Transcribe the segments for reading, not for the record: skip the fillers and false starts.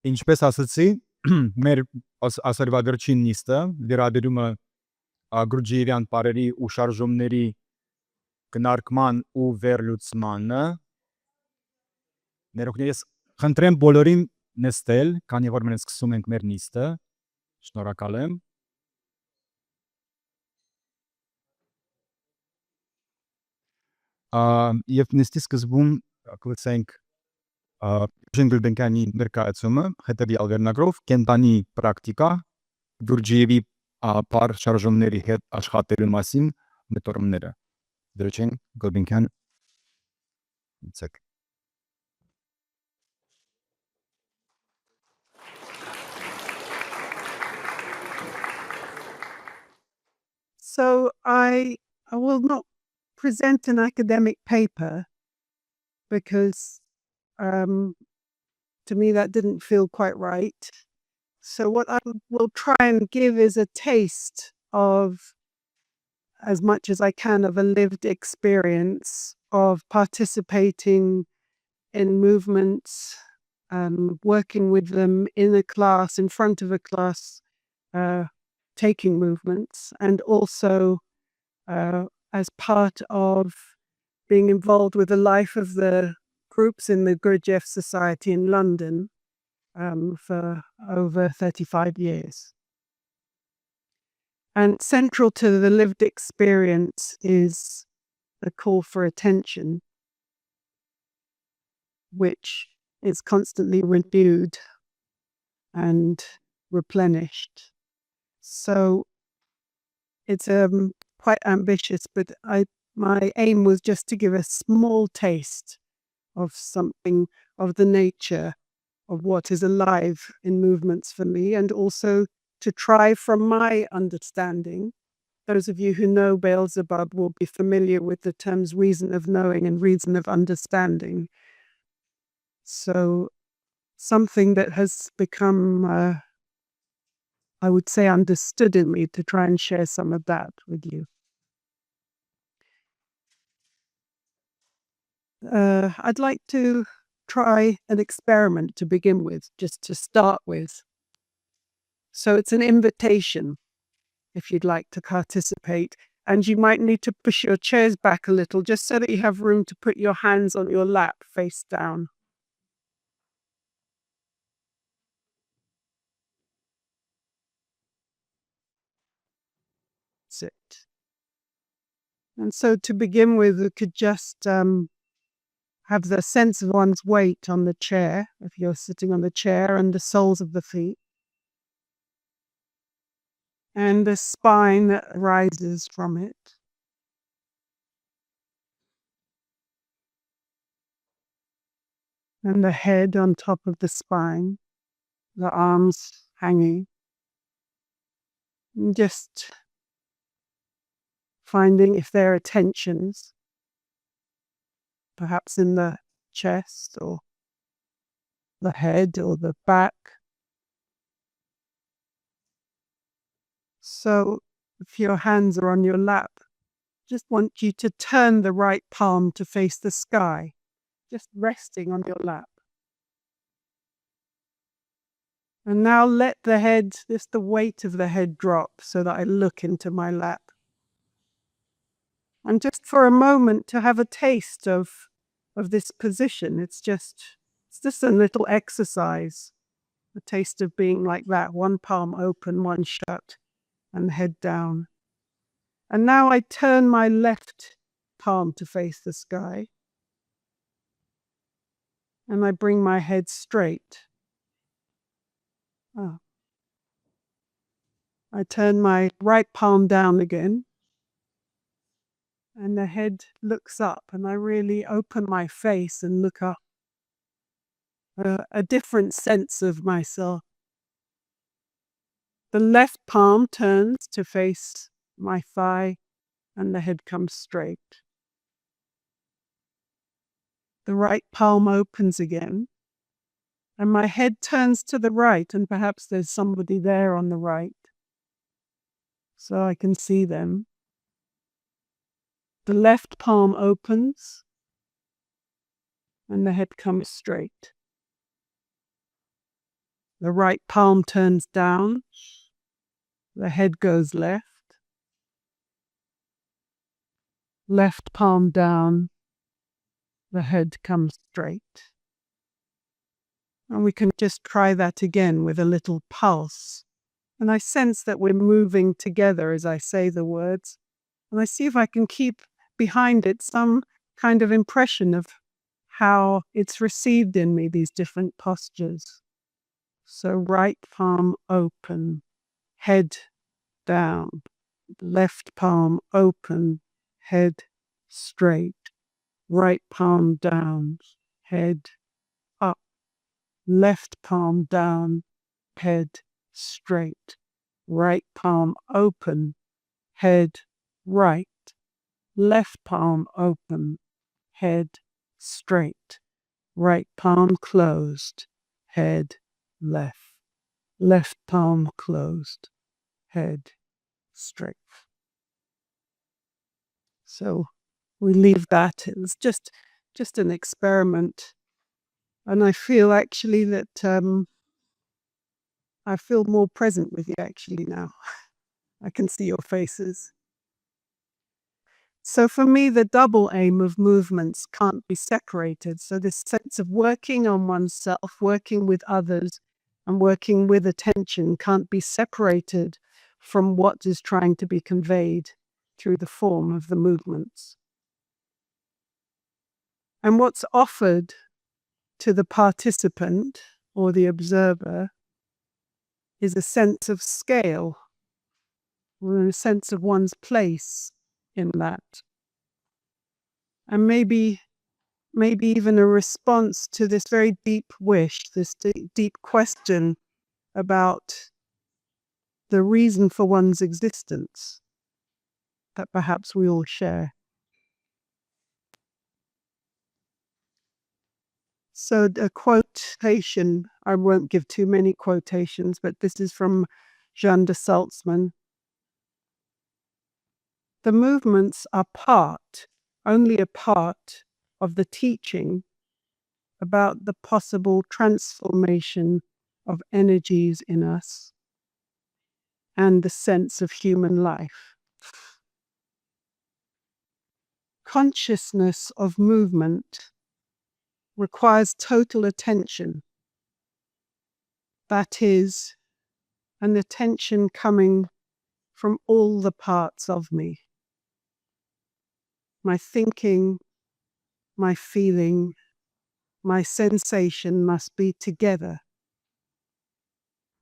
Ինչպես ասացի, մեր ասարվա վերջին նիստը վերաբերում է Գուրջիևյան պարերի ու շարժումների գնարկման ու վերլուծմանը։ Ներողներս խնդրեմ բոլորին նստել, քանի որ մենք սկսում ենք մեր նիստը։ Շնորհակալ եմ։ Եվ նիստի սկզբում կլսենք Գուլբենկյանի ներկայացումը հետևյալ վերնագրով կենտանի պրակտիկա Գուրջիևի պար շարժումների հետ աշխատելու մասին մտորումները։ Դրություն Գուլբենկյան ցեք։ So I will not present an academic paper because to me that didn't feel quite right. So what I will try and give is a taste of, as much as I can, of a lived experience of participating in movements, working with them in a class, in front of a class, taking movements, and also as part of being involved with the life of the groups in the Gurdjieff Society in London for over 35 years. And central to the lived experience is the call for attention, which is constantly renewed and replenished. So it's quite ambitious, but my aim was just to give a small taste of something of the nature of what is alive in movements for me, and also to try from my understanding. Those of you who know Beelzebub will be familiar with the terms reason of knowing and reason of understanding. So something that has become, I would say, understood in me, to try and share some of that with you. I'd like to try an experiment to begin with, just to start with. So it's an invitation if you'd like to participate. And you might need to push your chairs back a little, just so that you have room to put your hands on your lap face down. Sit. And so to begin with, we could just have the sense of one's weight on the chair, if you're sitting on the chair, and the soles of the feet. And the spine that rises from it. And the head on top of the spine, the arms hanging. And just finding if there are tensions, perhaps in the chest or the head or the back. So if your hands are on your lap, just want you to turn the right palm to face the sky, just resting on your lap. And now let the head, just the weight of the head, drop so that I look into my lap. And just for a moment to have a taste of this position. It's just a little exercise, a taste of being like that, one palm open, one shut, and head down. And now I turn my left palm to face the sky. And I bring my head straight. I turn my right palm down again. And the head looks up, and I really open my face and look up. A different sense of myself. The left palm turns to face my thigh, and the head comes straight. The right palm opens again, and my head turns to the right, and perhaps there's somebody there on the right, so I can see them. The left palm opens, and the head comes straight. The right palm turns down, the head goes left. Left palm down, the head comes straight. And we can just try that again with a little pulse. And I sense that we're moving together as I say the words. And I see if I can keep behind it some kind of impression of how it's received in me, these different postures. So right palm open, head down. Left palm open, head straight. Right palm down, head up. Left palm down, head straight. Right palm open, head right. Left palm open, head straight. Right palm closed, head left. Left palm closed, head straight. So we leave that. It was just an experiment. And I feel actually that I feel more present with you actually now. I can see your faces. So for me, the double aim of movements can't be separated. So this sense of working on oneself, working with others, and working with attention can't be separated from what is trying to be conveyed through the form of the movements. And what's offered to the participant or the observer is a sense of scale, or a sense of one's place in that. And maybe even a response to this very deep wish, this deep question about the reason for one's existence that perhaps we all share. So a quotation, I won't give too many quotations, but this is from Jean de Salzmann. The movements are only a part of the teaching about the possible transformation of energies in us and the sense of human life. Consciousness of movement requires total attention. That is, an attention coming from all the parts of me. My thinking, my feeling, my sensation must be together.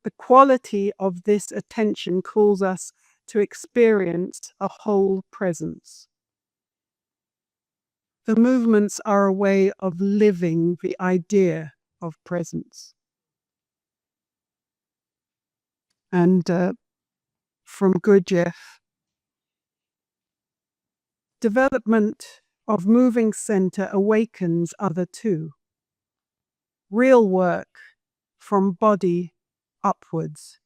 The quality of this attention calls us to experience a whole presence. The movements are a way of living the idea of presence. And from Gurdjieff, development of moving center awakens other two. Real work from body upwards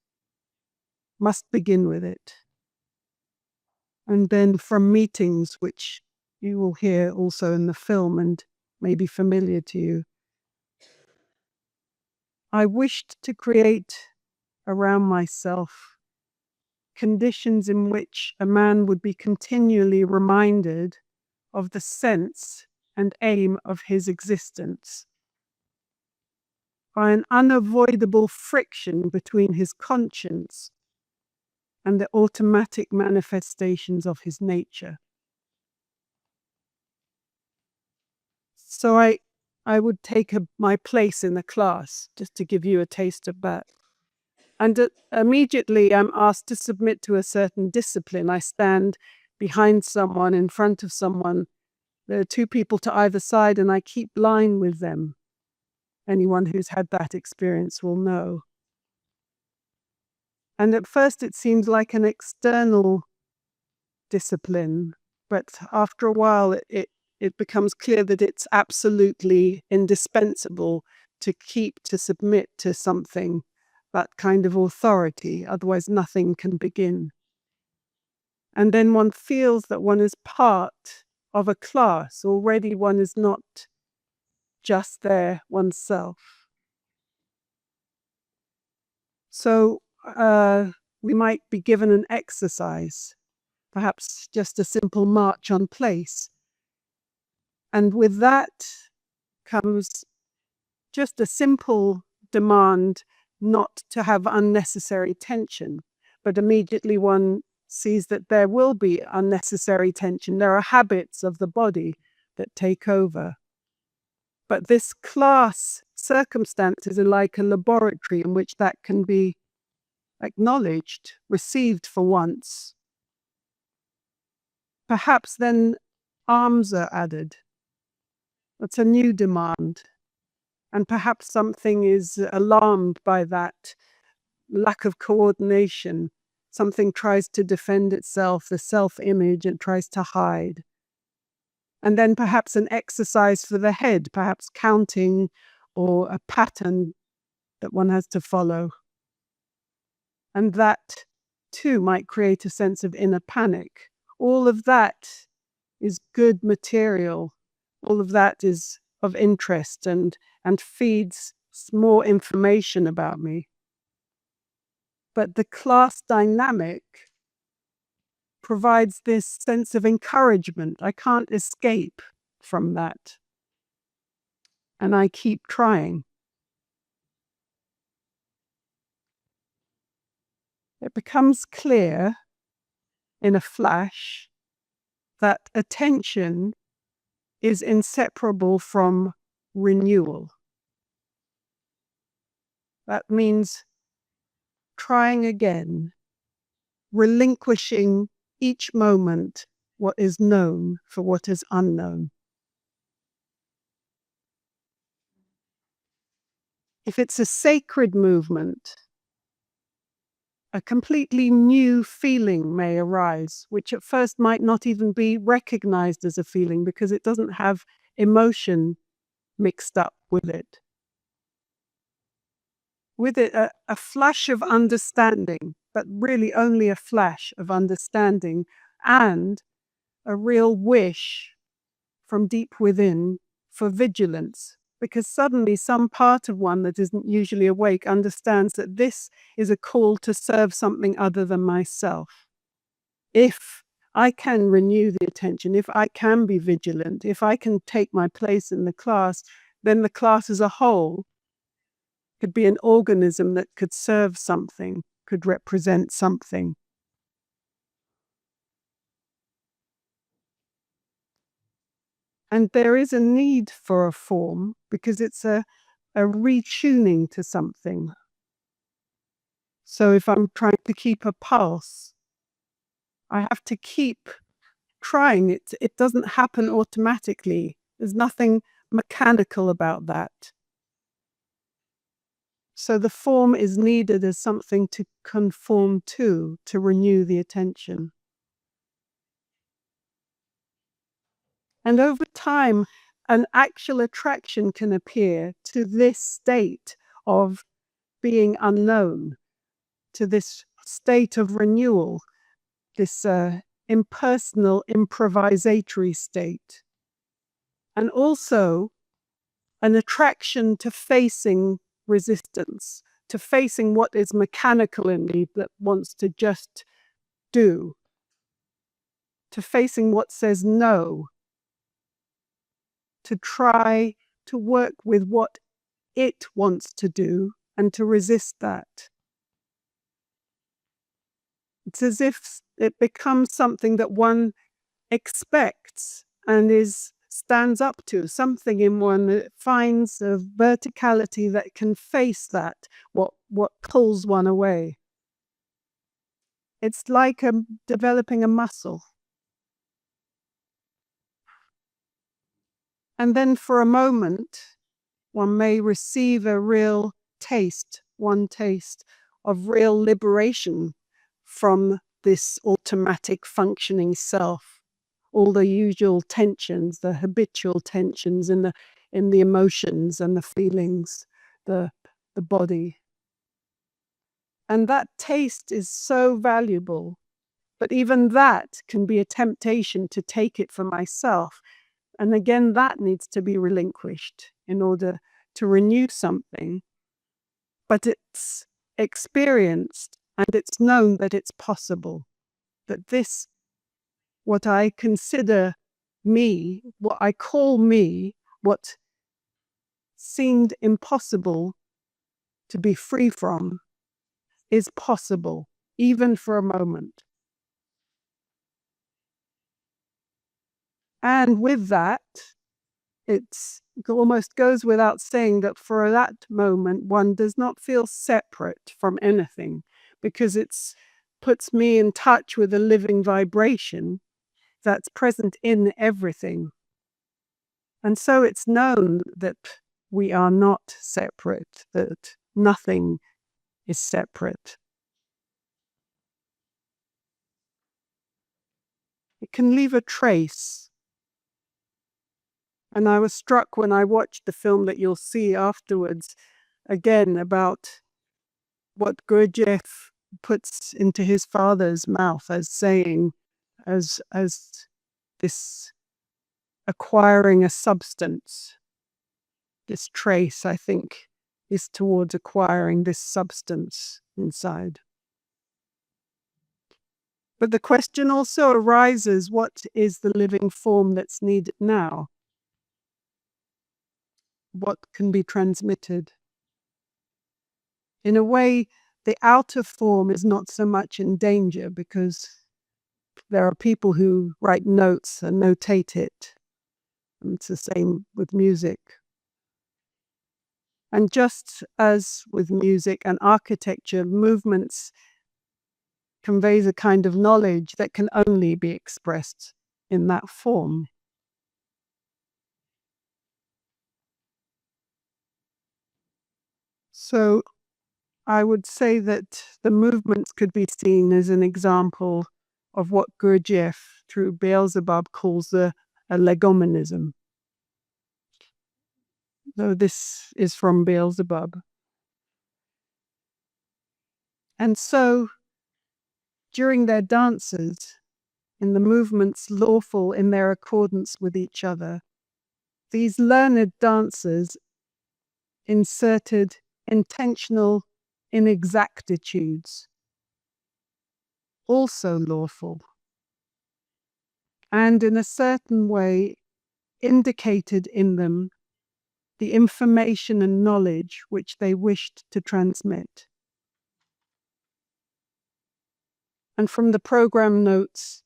must begin with it. And then from meetings, which you will hear also in the film and may be familiar to you, I wished to create around myself conditions in which a man would be continually reminded of the sense and aim of his existence by an unavoidable friction between his conscience and the automatic manifestations of his nature. So I would take my place in the class, just to give you a taste of that. And immediately I'm asked to submit to a certain discipline. I stand behind someone, in front of someone. There are two people to either side, and I keep line with them. Anyone who's had that experience will know. And at first it seems like an external discipline, but after a while it becomes clear that it's absolutely indispensable to submit to something, that kind of authority, otherwise nothing can begin. And then one feels that one is part of a class. Already one is not just there oneself. So we might be given an exercise, perhaps just a simple march on place. And with that comes just a simple demand not to have unnecessary tension, but immediately one sees that there will be unnecessary tension. There are habits of the body that take over. But this class circumstances are like a laboratory in which that can be acknowledged, received for once. Perhaps then arms are added. That's a new demand. And perhaps something is alarmed by that lack of coordination. Something tries to defend itself, the self-image, and tries to hide. And then perhaps an exercise for the head, perhaps counting or a pattern that one has to follow. And that too might create a sense of inner panic. All of that is good material. All of that is of interest and feeds more information about me. But the class dynamic provides this sense of encouragement. I can't escape from that. And I keep trying. It becomes clear in a flash that attention is inseparable from renewal. That means trying again, relinquishing each moment what is known for what is unknown. If it's a sacred movement, a completely new feeling may arise, which at first might not even be recognized as a feeling because it doesn't have emotion mixed up with it. With it, a flash of understanding, but really only a flash of understanding, and a real wish from deep within for vigilance, because suddenly some part of one that isn't usually awake understands that this is a call to serve something other than myself. If I can renew the attention, if I can be vigilant, if I can take my place in the class, then the class as a whole could be an organism that could serve something, could represent something. And there is a need for a form because it's a retuning to something. So if I'm trying to keep a pulse, I have to keep trying. It doesn't happen automatically. There's nothing mechanical about that. So the form is needed as something to conform to renew the attention. And over time, an actual attraction can appear to this state of being unknown, to this state of renewal, this impersonal, improvisatory state. And also an attraction to facing resistance, to facing what is mechanical in me that wants to just do, to facing what says no, to try to work with what it wants to do and to resist that. It's as if it becomes something that one expects and stands up to, something in one that finds a verticality that can face that, what pulls one away. It's like developing a muscle. And then for a moment, one may receive a real taste, one taste of real liberation from this automatic functioning self. All the usual tensions, the habitual tensions in the emotions and the feelings, the body. And that taste is so valuable, but even that can be a temptation to take it for myself. And again, that needs to be relinquished in order to renew something. But it's experienced, and it's known that it's possible. That this, what I consider me, what I call me, what seemed impossible to be free from, is possible, even for a moment. And with that, it almost goes without saying that for that moment, one does not feel separate from anything, because it puts me in touch with a living vibration that's present in everything. And so it's known that we are not separate, that nothing is separate. It can leave a trace. And I was struck when I watched the film that you'll see afterwards, again, about what Gurdjieff puts into his father's mouth as saying, as this acquiring a substance. This trace, I think, is towards acquiring this substance inside. But the question also arises, what is the living form that's needed now? What can be transmitted? In a way, the outer form is not so much in danger, because there are people who write notes and notate it. And it's the same with music. And just as with music and architecture, movements conveys a kind of knowledge that can only be expressed in that form. So I would say that the movements could be seen as an example of what Gurdjieff, through Beelzebub, calls a legomenism. Though this is from Beelzebub. And so, during their dances, in the movements lawful in their accordance with each other, these learned dancers inserted intentional inexactitudes, also lawful, and in a certain way indicated in them the information and knowledge which they wished to transmit. And from the program notes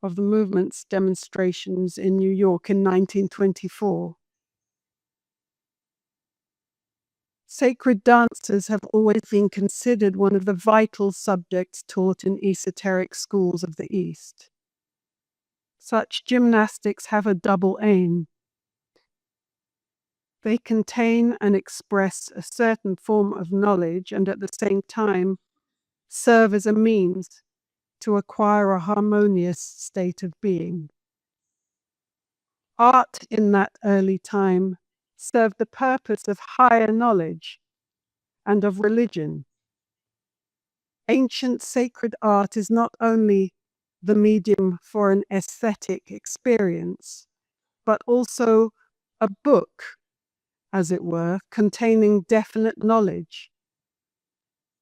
of the movement's demonstrations in New York in 1924, sacred dances have always been considered one of the vital subjects taught in esoteric schools of the East. Such gymnastics have a double aim. They contain and express a certain form of knowledge, and at the same time serve as a means to acquire a harmonious state of being. Art in that early time served the purpose of higher knowledge and of religion. Ancient sacred art is not only the medium for an aesthetic experience, but also a book, as it were, containing definite knowledge.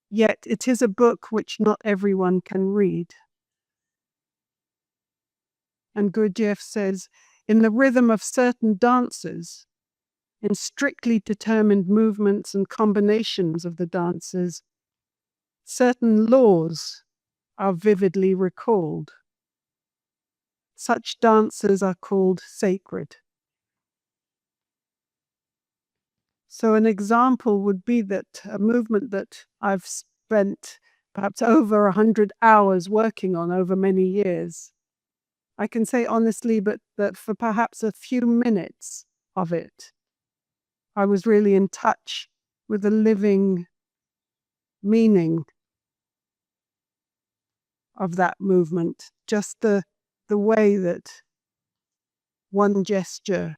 Yet it is a book which not everyone can read. And Gurdjieff says, in the rhythm of certain dances, in strictly determined movements and combinations of the dances, certain laws are vividly recalled. Such dances are called sacred. So an example would be that a movement that I've spent perhaps over 100 hours working on over many years, I can say honestly, but that for perhaps a few minutes of it, I was really in touch with the living meaning of that movement. Just the way that one gesture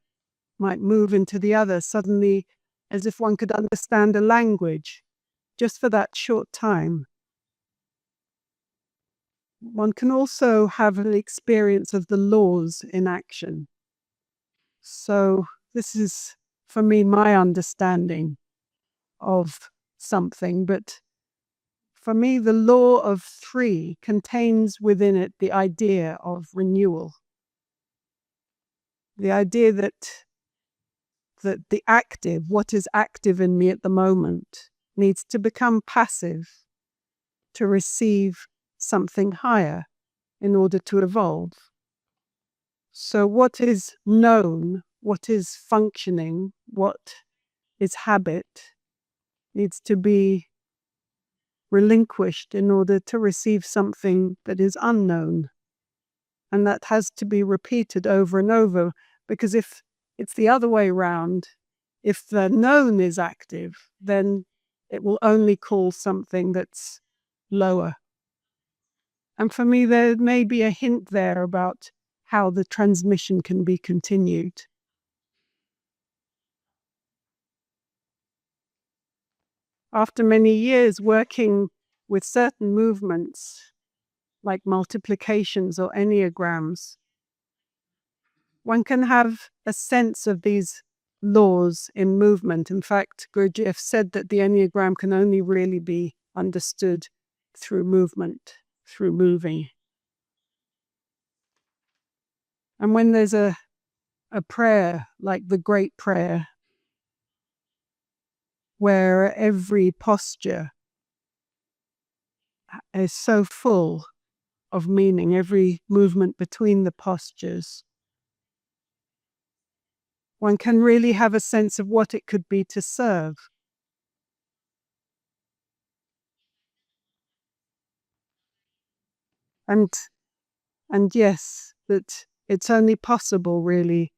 might move into the other, suddenly as if one could understand a language, just for that short time. One can also have an experience of the laws in action. So this is, for me, my understanding of something, but For me, the law of three contains within it the idea of renewal. The idea that the active, what is active in me at the moment, needs to become passive to receive something higher in order to evolve. So what is known, what is functioning, what is habit, needs to be relinquished in order to receive something that is unknown. And that has to be repeated over and over, because if it's the other way round, if the known is active, then it will only call something that's lower. And for me, there may be a hint there about how the transmission can be continued. After many years working with certain movements, like multiplications or enneagrams, one can have a sense of these laws in movement. In fact, Gurdjieff said that the enneagram can only really be understood through movement, through moving. And when there's a prayer like the Great Prayer, where every posture is so full of meaning, every movement between the postures, one can really have a sense of what it could be to serve. And yes, that it's only possible really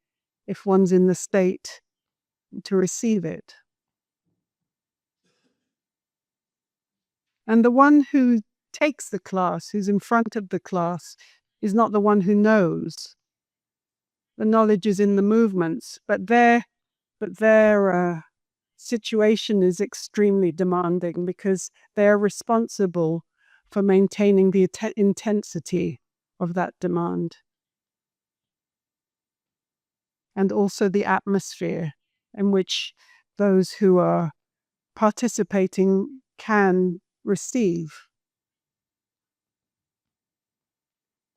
if one's in the state to receive it. And the one who takes the class, who's in front of the class, is not the one who knows. The knowledge is in the movements, but their situation is extremely demanding because they're responsible for maintaining the intensity of that demand. And also the atmosphere in which those who are participating can receive.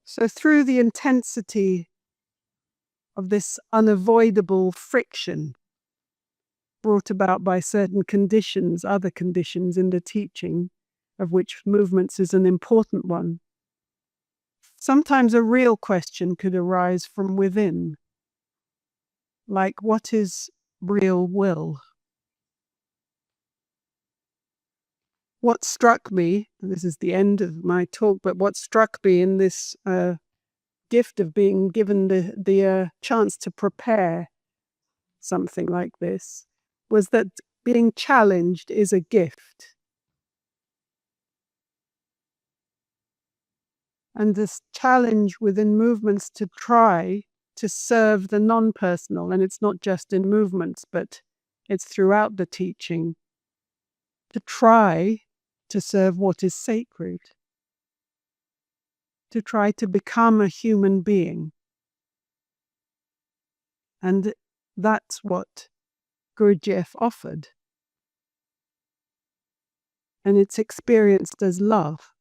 So through the intensity of this unavoidable friction brought about by certain conditions, other conditions in the teaching, of which movements is an important one, sometimes a real question could arise from within, like what is real will? What struck me, and this is the end of my talk, but what struck me in this gift of being given the chance to prepare something like this was that being challenged is a gift. And this challenge within movements to try to serve the non-personal, and it's not just in movements, but it's throughout the teaching, to try to serve what is sacred, to try to become a human being. And that's what Gurdjieff offered. And it's experienced as love.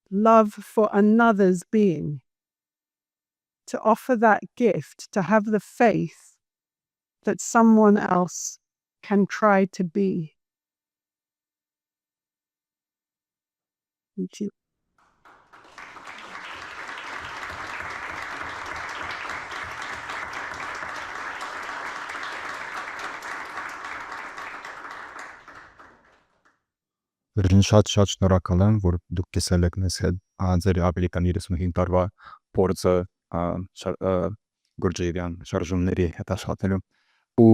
Love for another's being. To offer that gift, to have the faith that someone else can try to be. Thank you. Վերջին շատ շնորհակալ եմ, որ դուք կիսել եք մեզ հետ ձեր ավելի քան 35 տարվա փորձը Գուրջիևյան շարժումների հետ աշխատելու ու